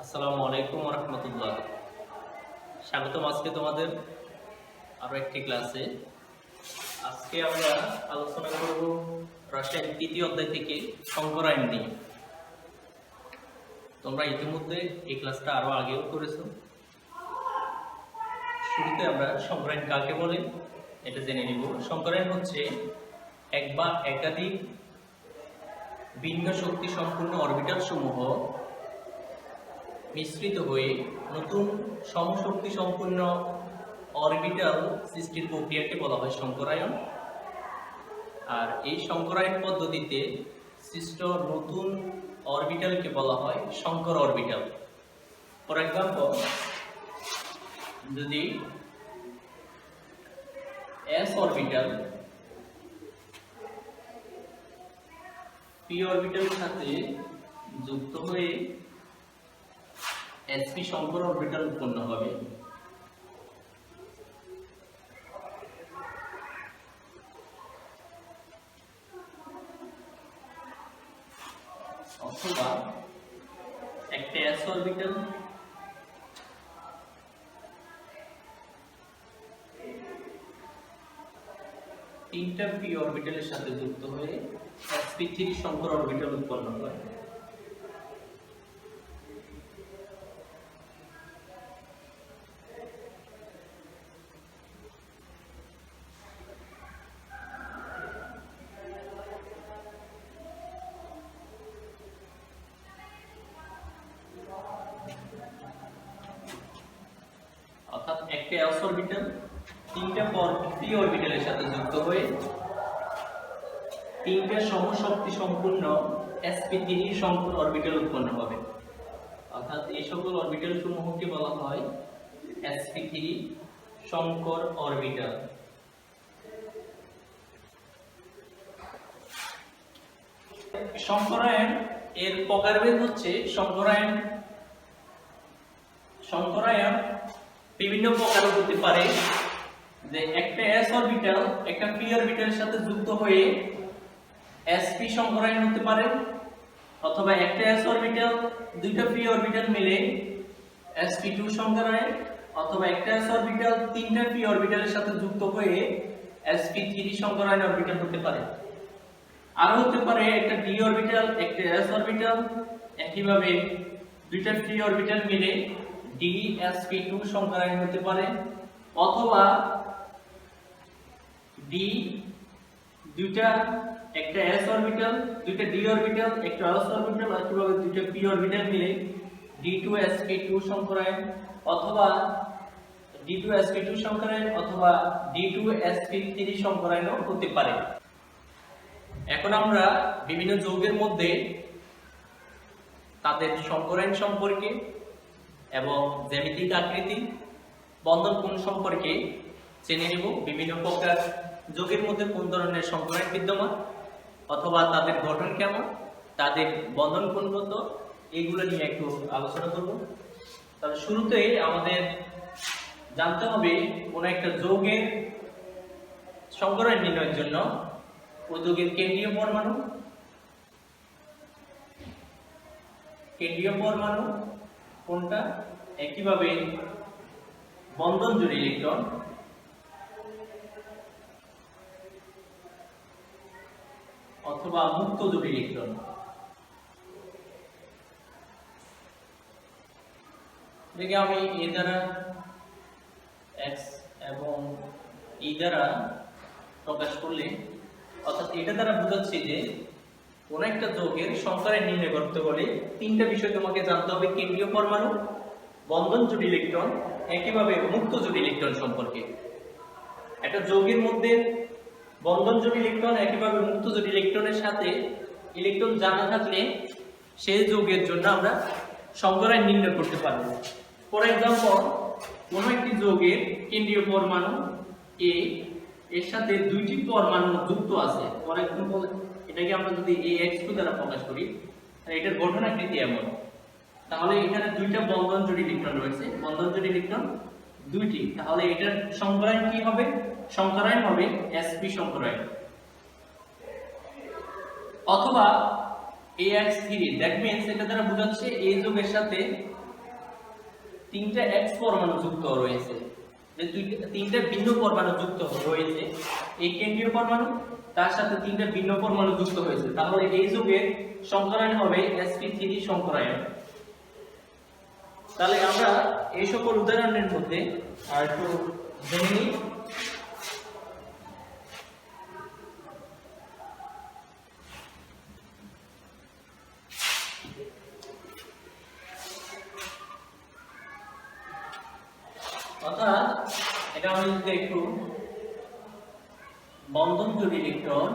আসসালামু আলাইকুম ওয়া রাহমাতুল্লাহ। স্বাগতম আজকে তোমাদের আরো একটি ক্লাসে। আজকে আমরা আলোচনা করব রসায়ন তৃতীয় অধ্যায় থেকে সংকরায়ন নিয়ে। তোমরা ইতিমধ্যে এই ক্লাসটা আরো আগেও করেছো। শুরুতে আমরা সংকরায়ন কাকে বলে এটা জেনে নিব। সংকরায়ন হচ্ছে এক বা একাধিক ভিন্ন শক্তি সম্পূর্ণ অরবিটাল সমূহ মিশ্রিত হয়ে নতুন সমশক্তি সম্পন্ন অরবিটাল সৃষ্টির প্রক্রিয়াকে বলা হয় সংকরায়ন। আর এই সংকরায়ন পদ্ধতিতে সৃষ্ট নতুন অরবিটালকে বলা হয় সংকর অরবিটাল। ফর এক্সাম্পল, যদি s অরবিটাল p অরবিটালের সাথে যুক্ত হয়ে sp সংকর অরবিটাল উৎপন্ন হবে, অথবা একটা s অরবিটাল তিনটা p অরবিটালের সাথে যুক্ত হয়ে sp3 সংকর অরবিটাল উৎপন্ন হয়। অর্থাৎ একটা s অরবিটাল তিনটা p অরবিটালের সাথে যুক্ত হয়ে তিনটা সমশক্তি সম্পূর্ণ sp3 সংকর অরবিটাল উৎপন্ন হবে। অর্থাৎ এই সকল অরবিটাল সমূহকে বলা হয় sp3 সংকর অরবিটাল। সংকরায়ন এর প্রকারভেদ হচ্ছে সংকরায়ন বিভিন্ন প্রকার হতে পারে। যে একটা s অরবিটাল একটা p অরবিটালের সাথে যুক্ত হয়ে sp সংকরায়ন হতে পারে, অথবা একটা s অরবিটাল দুইটা p অরবিটাল মিলে sp2 সংকরায়ন, অথবা একটা s অরবিটাল তিনটা p অরবিটালের সাথে যুক্ত হয়ে sp3 সংকরায়ন অরবিটাল হতে পারে। আর হতে পারে একটা d অরবিটাল একটা s অরবিটাল একইভাবে দুইটা p অরবিটাল মিলে dsp2 সংকরায়ন হতে পারে, অথবা d দুইটা একটা s অরবিটাল দুইটা d অরবিটাল একটা s অরবিটাল একইভাবে দুইটা p অরবিটাল মিলে d2sp2 সংকরায়ন, অথবা d2sp2 সংকরায়ন অথবা d2sp3 সংকরায়নও হতে পারে। এখন আমরা বিভিন্ন যৌগের মধ্যে তাদের সংকরায়ন সম্পর্কে এবং জ্যামিতিক আকৃতি বন্ধন কোণ সম্পর্কে জেনে নেব। বিভিন্ন প্রকার যৌগের মধ্যে কোন ধরনের সংকরায়ন বিদ্যমান, অথবা তাদের গঠন কেমন, তাদের বন্ধন কোণ কত, এগুলো নিয়ে একটু আলোচনা করব। তবে শুরুতেই আমাদের জানতে হবে কোন একটা যৌগের সংকরায়ন নির্ণয়ের জন্য ওই যৌগের কেন্দ্রীয় পরমাণু কোনটা, একইভাবে বন্ধন জোড় ইলেকট্রন অথবা মুক্ত জোড় ইলেকট্রন। দেখে আমি এ দ্বারা x এবং ই দ্বারা প্রকাশ করলে, অর্থাৎ এটা দ্বারা বোঝাচ্ছি যে কোন একটা যৌগের সংকরায়ন নির্ণয় করতে হলে তিনটা বিষয় তোমাকে জানতে হবে: কেন্দ্রীয় পরমাণু, বন্ধন জোড় ইলেকট্রন, একইভাবে মুক্ত জোড় ইলেকট্রন সম্পর্কে। একটা যৌগের মধ্যে বন্ধন জোড় ইলেকট্রন একইভাবে মুক্ত জোড় ইলেকট্রনের সাথে ইলেকট্রন জানা থাকলে সেই যৌগের জন্য আমরা সংকরায়ন নির্ণয় করতে পারব। ফর এক্সাম্পল, কোন একটি যৌগের কেন্দ্রীয় পরমাণু A এর সাথে দুইটি পরমাণু যুক্ত আছে। ফর এক্সাম্পল, এটাকে আমরা যদি AX2 দ্বারা প্রকাশ করি, তাহলে এটার গঠন আকৃতি এমন। তাহলে এখানে দুইটা বন্ধন জোড় ইলেকট্রন রয়েছে, বন্ধন জোড় ইলেকট্রন দুইটি, তাহলে এটার সংকরায়ন কি হবে? সংকরায়ন হবে sp সংকরায়ন। অথবা AX3, দ্যাট মিন্স এটা দ্বারা বোঝাচ্ছে এই যৌগের সাথে তিনটা এক্স পরমাণু যুক্ত রয়েছে, যে তিনটা ভিন্ন পরমাণু যুক্ত রয়েছে, এই কেন্দ্রীয় পরমাণু তার সাথে তিনটা ভিন্ন পরমাণু যুক্ত হয়েছে, তাহলে এই যৌগের সংকরায়ন হবে sp3 সংকরায়ন। তাহলে আমরা এই সকল উদাহরণের মধ্যে আর একটু জেনে নিই। অর্থাৎ এটা আমি যদি একটু বন্ধন জোড় ইলেকট্রন,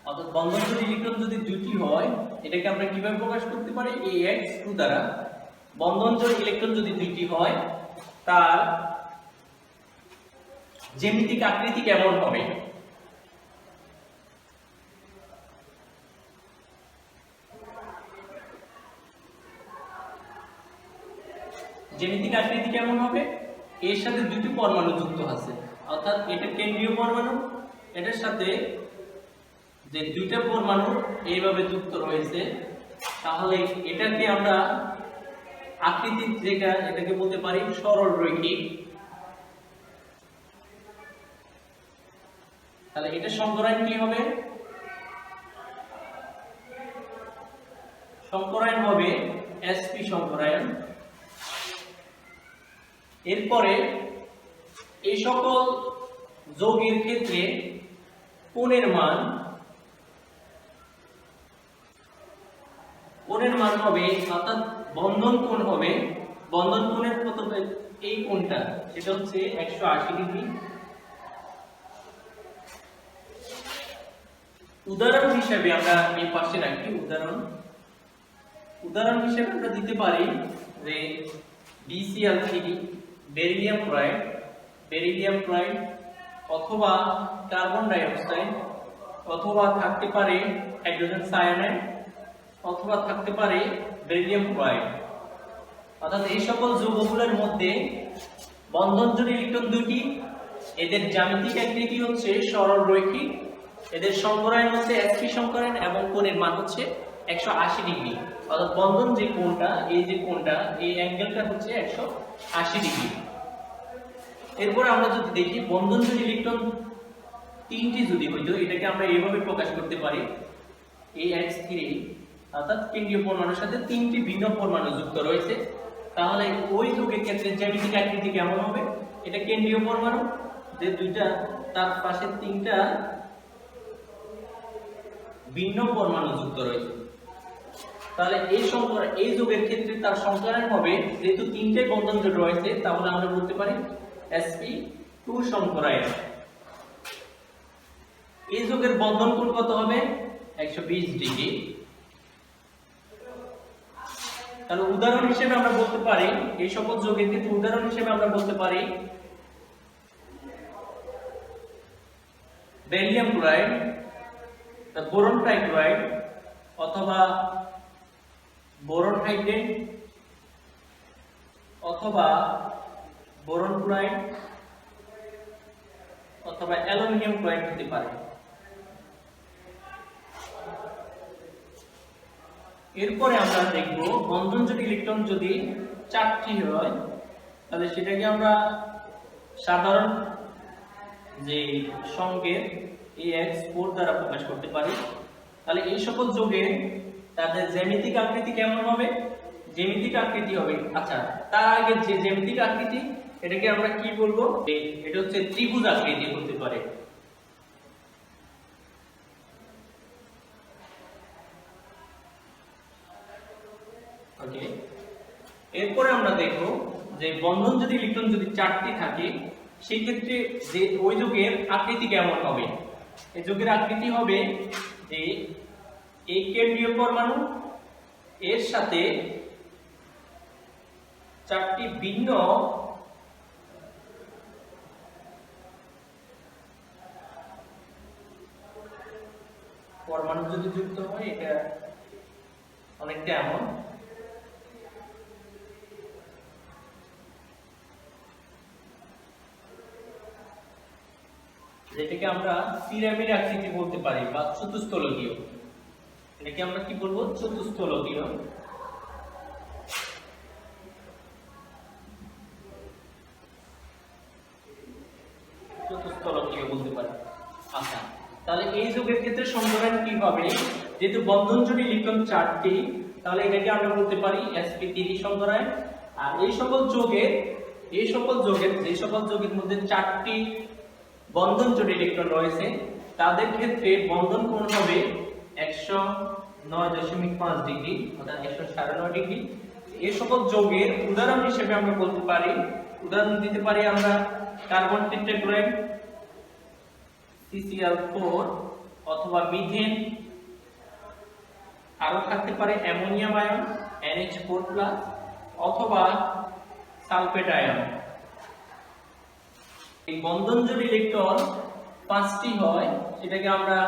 অর্থাৎ বন্ধন জোড় ইলেকট্রন যদি দুটি হয়, এটাকে আমরা কিভাবে প্রকাশ করতে পারি? AX2 দ্বারা। বন্ধন জোড় ইলেকট্রন যদি দুটি হয়, তার জ্যামিতিক আকৃতি কেমন হবে? জ্যামিতিক আকৃতি কেমন হবে? এর সাথে দুটি পরমাণু যুক্ত আছে, অর্থাৎ এটা কেন্দ্রীয় পরমাণু, এটার সাথে যে দুইটা পরমাণু এইভাবে যুক্ত রয়েছে, তাহলে এটাকে আমরা আকৃতি যেটা, এটাকে বলতে পারি সরল রৈখিক। তাহলে এটা সংকরায়ন কি হবে? সংকরায়ন হবে sp সংকরায়ন। এরপরে এই সকল যৌগের ক্ষেত্রে কোণের মান হবে, অর্থাৎ বন্ধন কোণ হবে, বন্ধন কোণের কত? এই কোণটা সেটা হচ্ছে 180 ডিগ্রি। উদাহরণ হিসেবে আমরা এই পাশে রাখি, উদাহরণ হিসেবে আমরা দিতে পারি যে BCl3 বেরিলিয়াম ক্লোরাইড অথবা কার্বন ডাই অক্সাইড, অথবা থাকতে পারে হাইড্রোজেন সায়ানাইড, অথবা থাকতে পারে বেরিলিয়াম ক্লোরাইড। অর্থাৎ এই সকল যৌগগুলোর মধ্যে বন্ধন জোড় ইলেকট্রন দুটি, এদের জ্যামিতিক আকৃতি হচ্ছে সরল রৈখিক, এদের সংকরায়ন হচ্ছে sp সংকরায়ন এবং কোণের মান হচ্ছে 180 ডিগ্রি। অর্থাৎ বন্ধন যে কোণটা, এই যে কোণটা, এই অ্যাঙ্গেলটা হচ্ছে 180 ডিগ্রি। এরপর আমরা যদি দেখি বন্ধন জোড় ইলেকট্রন তিনটি যদি হইতো, এটাকে আমরা এইভাবে প্রকাশ করতে পারি AX3, অর্থাৎ কেন্দ্রীয় পরমাণুর সাথে তিনটি ভিন্ন পরমাণু যুক্ত রয়েছে, তাহলে ওই যৌগের ক্ষেত্রে জ্যামিতিক আকৃতি কেমন হবে? এটা কেন্দ্রীয় পরমাণু, যে দুইটা তার পাশে তিনটা ভিন্ন পরমাণু যুক্ত রয়েছে, তাহলে এই যৌগের ক্ষেত্রে তার সংকরায়ন হবে, যেহেতু তিনটে বন্ধন জোড় রয়েছে, তাহলে আমরা বলতে পারি sp2 সংকরায়ন। এই যৌগের বন্ধন কোণ কত হবে? 120 ডিগ্রি। তাহলে উদাহরণ হিসেবে আমরা বলতে পারি, এই সকল যৌগের ক্ষেত্রে উদাহরণ হিসেবে আমরা বলতে পারি বেরিলিয়াম ক্লোরাইড, বোরন ট্রাইক্লোরাইড, অথবা বোরন হাইড্রেট, অথবা বোরন ক্লোরাইড, অথবা অ্যালুমিনিয়াম ক্লোরাইড হতে পারে। এরপরে আমরা দেখব বন্ধন জোড় ইলেকট্রন যদি 4টি হয়, তাহলে সেটাকে আমরা সাধারণ যে সংকেত AX4 দ্বারা প্রকাশ করতে পারি। তাহলে এই সকল যৌগের তাদের জ্যামিতিক আকৃতি কেমন হবে? জ্যামিতিক আকৃতি হবে, আচ্ছা তার আগে যে জ্যামিতিক আকৃতি, এটাকে আমরা কি বলবো? এটা হচ্ছে ত্রিভুজ আকৃতি হতে পারে। ওকে, এরপরে আমরা দেখব যে বন্ধন যদি ইলেকট্রন যদি 4টি থাকে, সেই ক্ষেত্রে যে ওই যৌগের আকৃতি কেমন হবে? এই যৌগের আকৃতি হবে যে এই কেন্দ্রীয় পরমাণু এর সাথে 4টি ভিন্ন পরমাণু যদি যুক্ত হয়, এটা অনেকটা এমন, যেটাকে আমরা পিরামিড আকৃতি বলতে পারি বা চতুস্তলকীয়। এটাকে আমরা কি বলবো? চতুস্তলকীয়। তলকীয় বলতে পারি। আচ্ছা, তাহলে এই যৌগের ক্ষেত্রে সংকরায়ন কি হবে? যেহেতু বন্ধন জোড় ইলেকট্রন 4টি, তাহলে এটাকে আমরা বলতে পারি sp3 সংকরায়ন। আর এই সকল যোগের যে সকল যোগের মধ্যে 4টি বন্ধন জোড় ইলেকট্রন রয়েছে তাদের ক্ষেত্রে বন্ধন কোণ হবে 109.5 ডিগ্রি অর্থাৎ 109.5 ডিগ্রি। এই সকল যোগের উদাহরণ হিসেবে আমরা বলতে পারি, উদাহরণ দিতে পারি আমরা কার্বন টেট্রাক্লোরাইড CCl4 অথবা মিথেন, আরো থাকতে পারে অ্যামোনিয়াম আয়ন NH4+ অথবা সালফেট আয়ন। এই বন্ধন জোড় ইলেকট্রন 5টি হয়, সেটাকে আমরা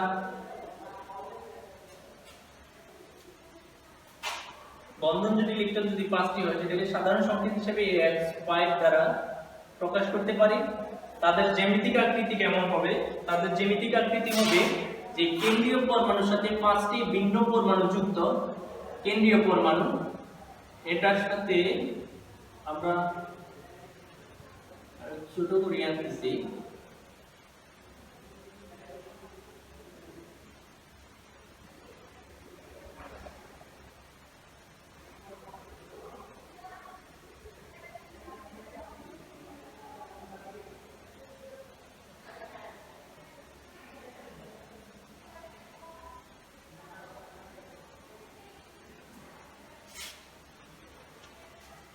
বন্ধন জোড় ইলেকট্রন যদি 5টি হয় সেটাকে সাধারণ সংকেত হিসেবে AX5 দ্বারা প্রকাশ করতে পারি। তাদের জ্যামিতিক আকৃতি কেমন হবে? তাদের জ্যামিতিক আকৃতি হবে যে কেন্দ্রীয় পরমাণুর সাথে 5টি ভিন্ন পরমাণু যুক্ত কেন্দ্রীয় পরমাণু, এটার সাথে আমরা ছোট করে আনতেছি।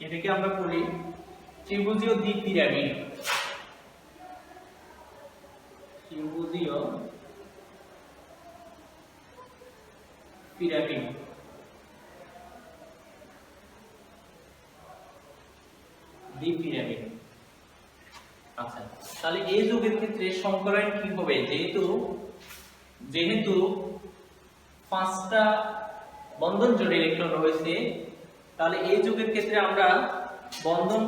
এটাকে আমরা বলি ত্রিভুজীয় দ্বিপিরামিড। ত্রিভুজীয় পিরামিড। দ্বিপিরামিড। আচ্ছা, তাহলে এই যৌগের ক্ষেত্রে সংকরায়ন কি হবে? যেহেতু 5টা বন্ধন জোড় ইলেকট্রন রয়েছে, তাহলে এই যৌগের ক্ষেত্রে আমরা বন্ধন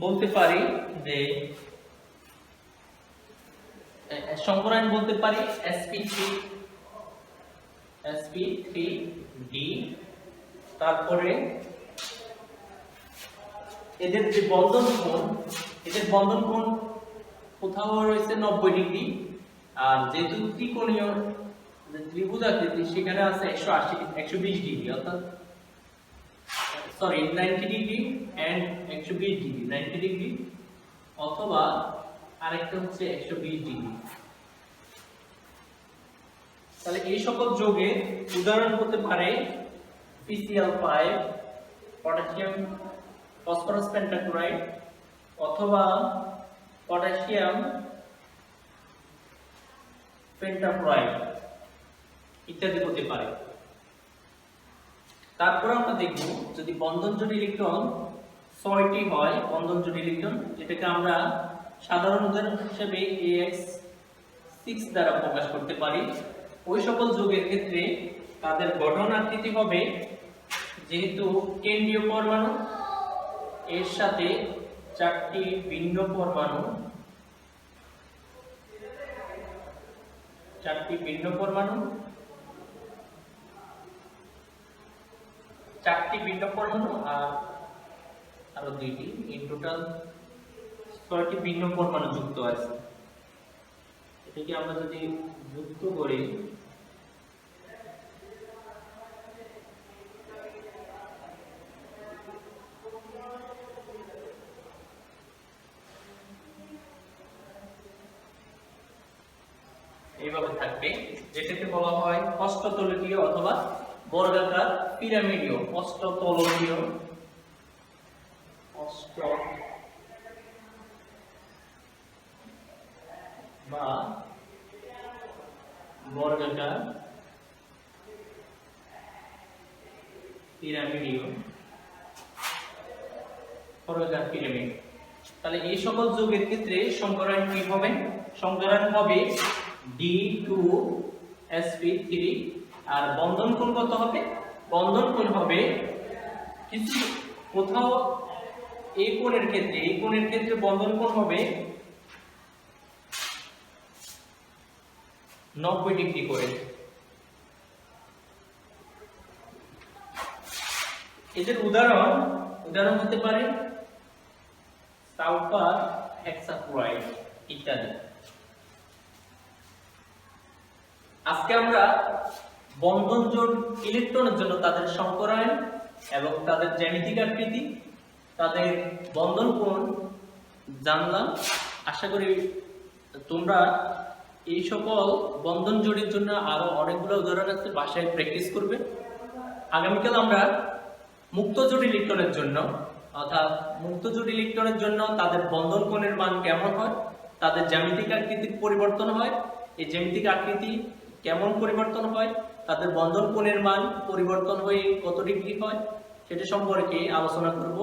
বলতে পারি যে সংকরায়ন বলতে পারি sp3d। তারপরে এদের যে বন্ধন কোণ কোথাও রয়েছে 90 ডিগ্রি, আর যেহেতু ত্রিকোণীয় ত্রিভুজ আকৃতি সেখানে আছে 120 ডিগ্রি, অর্থাৎ 90 ডিগ্রি এন্ড 120 ডিগ্রি, 90 ডিগ্রি অথবা আরেকটা হচ্ছে 120 ডিগ্রি। তাহলে এই সকল যৌগের উদাহরণ হতে পারে PCl5, পটাশিয়াম ফসফরাস পেন্টাক্লোরাইড অথবা পটাশিয়াম পেন্টাক্লোরাইড ইত্যাদি হতে পারে। তারপর আমরা দেখব যদি বন্ধন জোড় ইলেকট্রন 6টি হয়, বন্ধন জোড় ইলেকট্রন যেটাকে আমরা সাধারণ উদাহরণ হিসেবে AX6 দ্বারা প্রকাশ করতে পারি, ওই সকল যৌগের ক্ষেত্রে তাদের গঠন আকৃতি হবে, যেহেতু কেন্দ্রীয় পরমাণু এর সাথে 4টি ভিন্ন পরমাণু, 4টি ভিন্ন পরমাণু আর আরো 2টি, ইন টোটাল 6টি ভিন্ন পরমাণু যুক্ত আছে। এটাকে আমরা যদি যুক্ত করি এইভাবে থাকবে, যেটাকে বলা হয় অষ্টতলকীয় অথবা বর্গাকার পিরামিডীয়। অষ্টতলকীয়, বা বর্গাকার পিরামিডীয়, বর্গাকার পিরামিড। তাহলে এই সকল যৌগের ক্ষেত্রে সংকরায়ন কি হবে? সংকরায়ন হবে D2sp3, আর বন্ধন কোণ কত হবে? বন্ধন কোণ হবে কিছু কোথাও এই কোণের ক্ষেত্রে বন্ধন কোণ হবে 90 ডিগ্রি করে। এদের উদাহরণ হতে পারে সালফার হেক্সাক্লোরাইড ইত্যাদি। আজকে আমরা বন্ধন জোড় ইলেকট্রনের জন্য তাদের সংকরায়ন এবং তাদের জ্যামিতিক আকৃতি, তাদের বন্ধন কোণ জানলাম। আশা করি তোমরা এই সকল বন্ধন জোড়ের জন্য আরো অনেকগুলো উদাহরণ আছে, বাসায় প্র্যাকটিস করবে। আগামীকাল আমরা মুক্ত জোড় ইলেকট্রনের জন্য অর্থাৎ মুক্ত জোড় ইলেকট্রনের জন্য তাদের বন্ধন কোণের মান কেমন হয়, তাদের জ্যামিতিক আকৃতির পরিবর্তন হয়, এই জ্যামিতিক আকৃতি কেমন পরিবর্তন হয়, তাদের বন্ধন কোণের মান পরিবর্তন হয়ে কত ডিগ্রি হয় সেটা সম্পর্কে আলোচনা করব,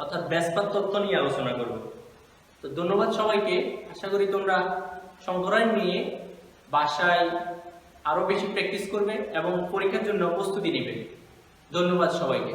অর্থাৎ ব্যাসপাত তত্ত্ব নিয়ে আলোচনা করব। তো ধন্যবাদ সবাইকে। আশা করি তোমরা সংকরায়ন নিয়ে বাসায় আরো বেশি প্র্যাকটিস করবে এবং পরীক্ষার জন্য প্রস্তুতি নেবে। ধন্যবাদ সবাইকে।